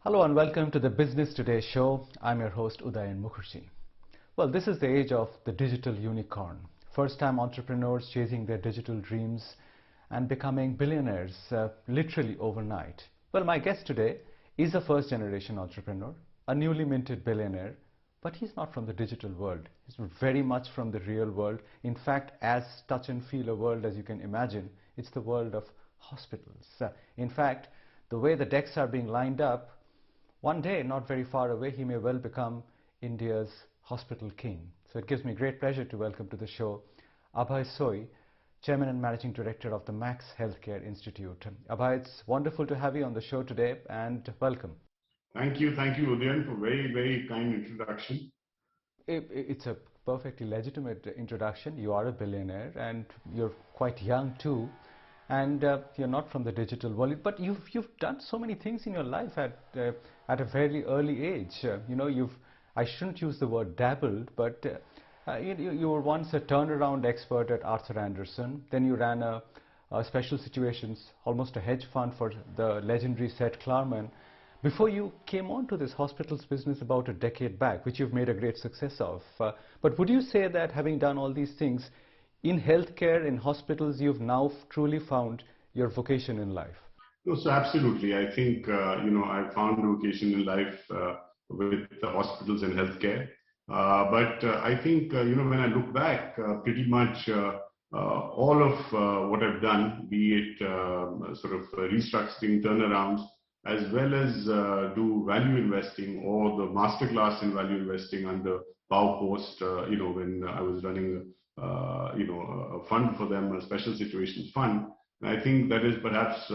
Hello and welcome to the Business Today show. I'm your host Udayan Mukherjee. Well, this is the age of the digital unicorn. First-time entrepreneurs chasing their digital dreams and becoming billionaires literally overnight. Well, my guest today is a first-generation entrepreneur, a newly minted billionaire, but he's not from the digital world. He's very much from the real world. In fact, as touch and feel a world as you can imagine, it's the world of hospitals. In fact, the way the decks are being lined up, one day, not very far away, he may well become India's hospital king. So it gives me great pleasure to welcome to the show Abhay Soi, Chairman and Managing Director of the Max Healthcare Institute. Abhay, it's wonderful to have you on the show today, and welcome. Thank you, Udayan, for very kind introduction. It's a perfectly legitimate introduction. You are a billionaire and you're quite young too. And you're not from the digital world, but you've done so many things in your life at a very early age. I shouldn't use the word dabbled, but you were once a turnaround expert at Arthur Andersen. Then you ran a special situations, almost a hedge fund for the legendary Seth Klarman, before you came on to this hospitals business about a decade back, which you've made a great success of. But would you say that having done all these things, in healthcare, in hospitals, you've now truly found your vocation in life? No, so absolutely. I think, I found vocation in life with the hospitals and healthcare. But I think, when I look back, pretty much all of what I've done, be it sort of restructuring, turnarounds, as well as do value investing or the masterclass in value investing under PowerPost, when I was running a fund for them, a special situations fund. And I think that is perhaps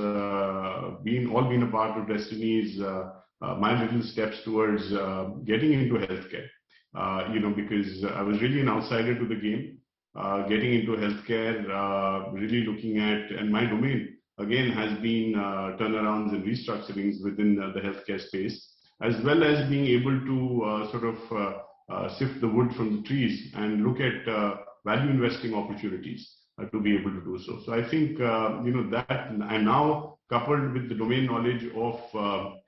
been a part of Destiny's my little steps towards getting into healthcare. Because I was really an outsider to the game, getting into healthcare, really looking at, and my domain again has been turnarounds and restructurings within the healthcare space, as well as being able to sift the wood from the trees and look at value investing opportunities to be able to do so. So I think, that and now coupled with the domain knowledge of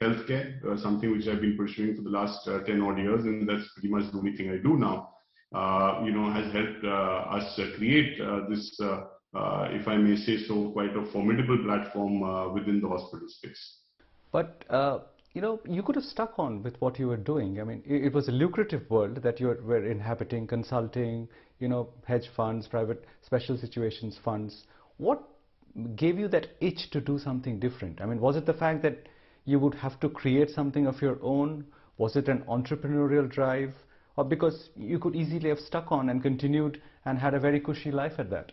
healthcare, something which I've been pursuing for the last 10 odd years, and that's pretty much the only thing I do now, has helped us create this, if I may say so, quite a formidable platform within the hospital space. But you could have stuck on with what you were doing. I mean, it was a lucrative world that you were inhabiting, consulting, hedge funds, private special situations funds. What gave you that itch to do something different? I mean, was it the fact that you would have to create something of your own? Was it an entrepreneurial drive? Or because you could easily have stuck on and continued and had a very cushy life at that?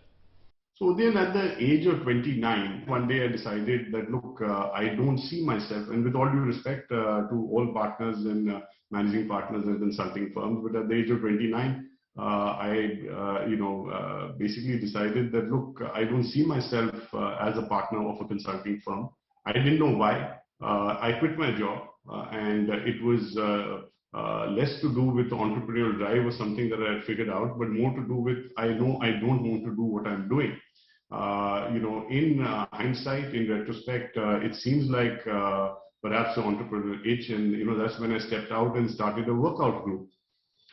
So then at the age of 29, one day I decided that, look, I don't see myself, and with all due respect to all partners and managing partners and consulting firms, but at the age of 29, I basically decided that, look, I don't see myself as a partner of a consulting firm. I didn't know why. I quit my job and it was less to do with the entrepreneurial drive or something that I had figured out, but more to do with, I know I don't want to do what I'm doing. In hindsight, in retrospect, it seems like perhaps the entrepreneurial itch, and that's when I stepped out and started a workout group.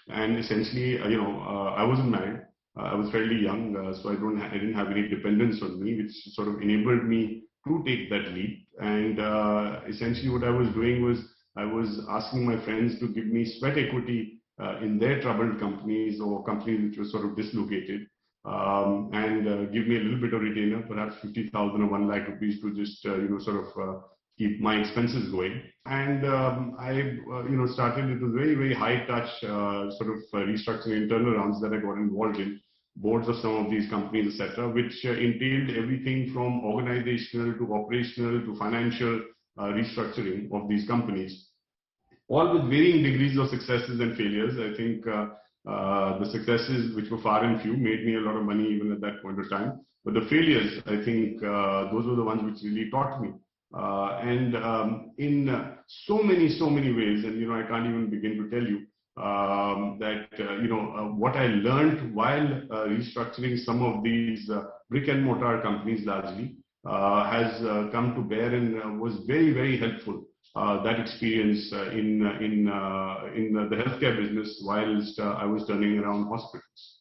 And essentially, I wasn't married. I was fairly young, so I didn't have any dependence on me, which sort of enabled me to take that leap. And essentially, what I was doing was I was asking my friends to give me sweat equity in their troubled companies or companies which were sort of dislocated, and give me a little bit of retainer, perhaps 50,000 or 1 lakh rupees to just keep my expenses going. And I started. It was very high touch restructuring and turnarounds that I got involved in, boards of some of these companies, etc., which entailed everything from organizational to operational to financial restructuring of these companies, all with varying degrees of successes and failures. I think the successes, which were far and few, made me a lot of money even at that point of time. But the failures, I think, those were the ones which really taught me. And in so many ways, and I can't even begin to tell you what I learned while restructuring some of these brick and mortar companies largely has come to bear and was very helpful that experience in the healthcare business whilst I was turning around hospitals.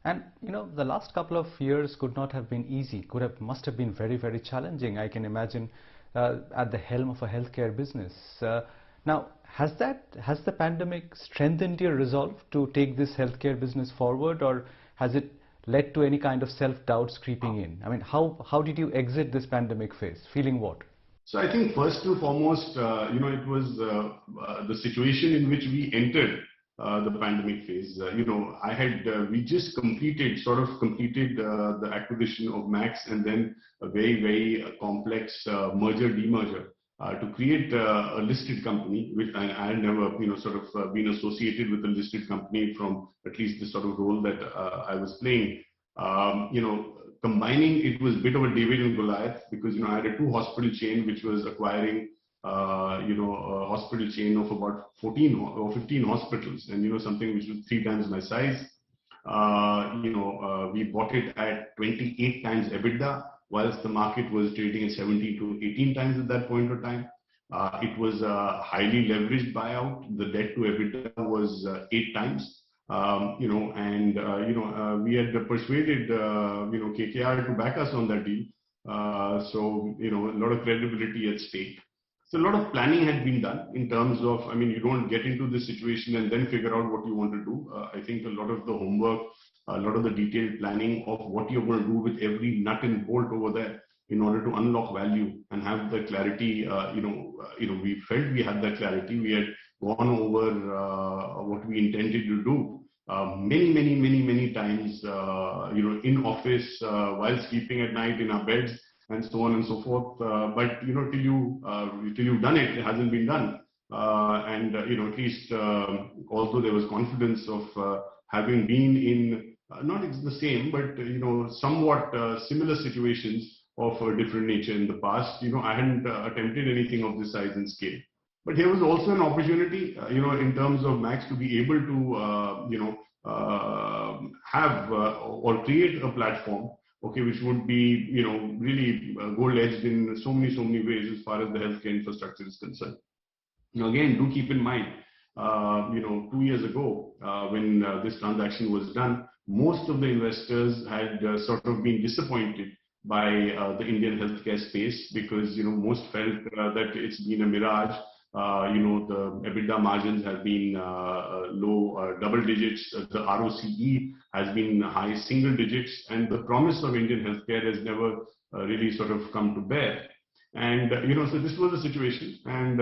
And the last couple of years could not have been easy. Must have been very, very challenging. I can imagine at the helm of a healthcare business. Now, has the pandemic strengthened your resolve to take this healthcare business forward, or has it led to any kind of self-doubts creeping in? I mean, how did you exit this pandemic phase? Feeling what? So I think first and foremost, it was the situation in which we entered the pandemic phase. We just sort of completed the acquisition of Max, and then a very, very complex merger-demerger to create a listed company, which I had never, been associated with a listed company from at least the sort of role that I was playing. Combining it was a bit of a David and Goliath, because I had a 2-hospital chain which was acquiring a hospital chain of about 14 or 15 hospitals, and something which was 3 times my size. We bought it at 28 times EBITDA, whilst the market was trading at 17 to 18 times at that point of time. It was a highly leveraged buyout. The debt to EBITDA was 8 times. We had persuaded KKR to back us on that deal. So a lot of credibility at stake. So a lot of planning had been done in terms of, you don't get into this situation and then figure out what you want to do. I think a lot of the homework, a lot of the detailed planning of what you're going to do with every nut and bolt over there in order to unlock value and have the clarity. We felt we had that clarity. We had gone over what we intended to do many times, in office, while sleeping at night in our beds, and so on and so forth. But till you've done it, it hasn't been done. At least although there was confidence of having been in not the same, but somewhat similar situations of a different nature in the past, I hadn't attempted anything of this size and scale. But here was also an opportunity, in terms of Max, to be able to, have or create a platform, which would be, really goal-edged in so many ways as far as the healthcare infrastructure is concerned. Again, do keep in mind, 2 years ago, when this transaction was done, most of the investors had sort of been disappointed by the Indian healthcare space, because most felt that it's been a mirage. The EBITDA margins have been low double digits. The ROCE has been high single digits, and the promise of Indian healthcare has never really sort of come to bear. And so this was the situation, and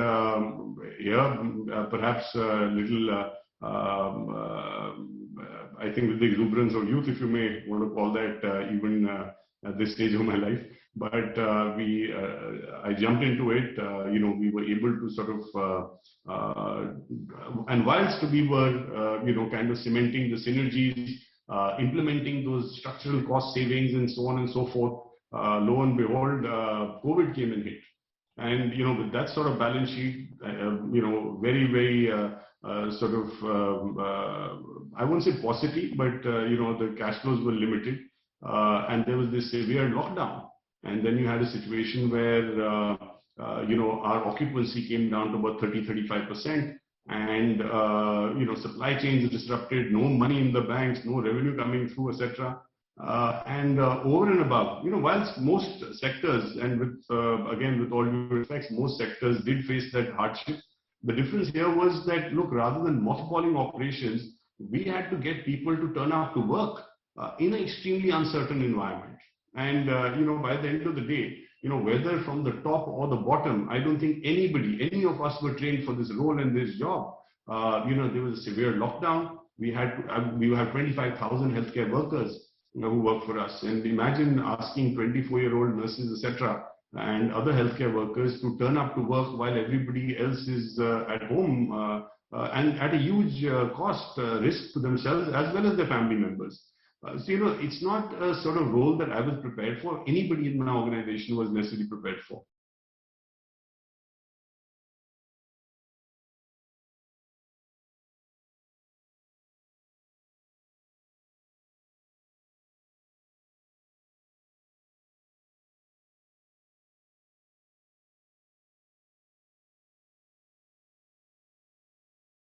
perhaps a little, I think, with the exuberance of youth, if you may want to call that, even at this stage of my life. But I jumped into it. We were able to sort of, and whilst we were, kind of cementing the synergies, implementing those structural cost savings, and so on and so forth, lo and behold, COVID came and hit. And with that sort of balance sheet, very sort of, I won't say paucity, but the cash flows were limited, and there was this severe lockdown. And then you had a situation where, our occupancy came down to about 30-35%, and, supply chains disrupted, no money in the banks, no revenue coming through, etc. And over and above, whilst most sectors, and with all due respect, most sectors did face that hardship, the difference here was that, look, rather than mothballing operations, we had to get people to turn out to work in an extremely uncertain environment. And, by the end of the day, whether from the top or the bottom, I don't think any of us were trained for this role and this job. There was a severe lockdown. We have 25,000 healthcare workers who work for us. And imagine asking 24-year-old nurses, etc., and other healthcare workers to turn up to work while everybody else is at home, and at a huge cost, risk to themselves as well as their family members. So, it's not a sort of role that I was prepared for. Anybody in my organization was necessarily prepared for.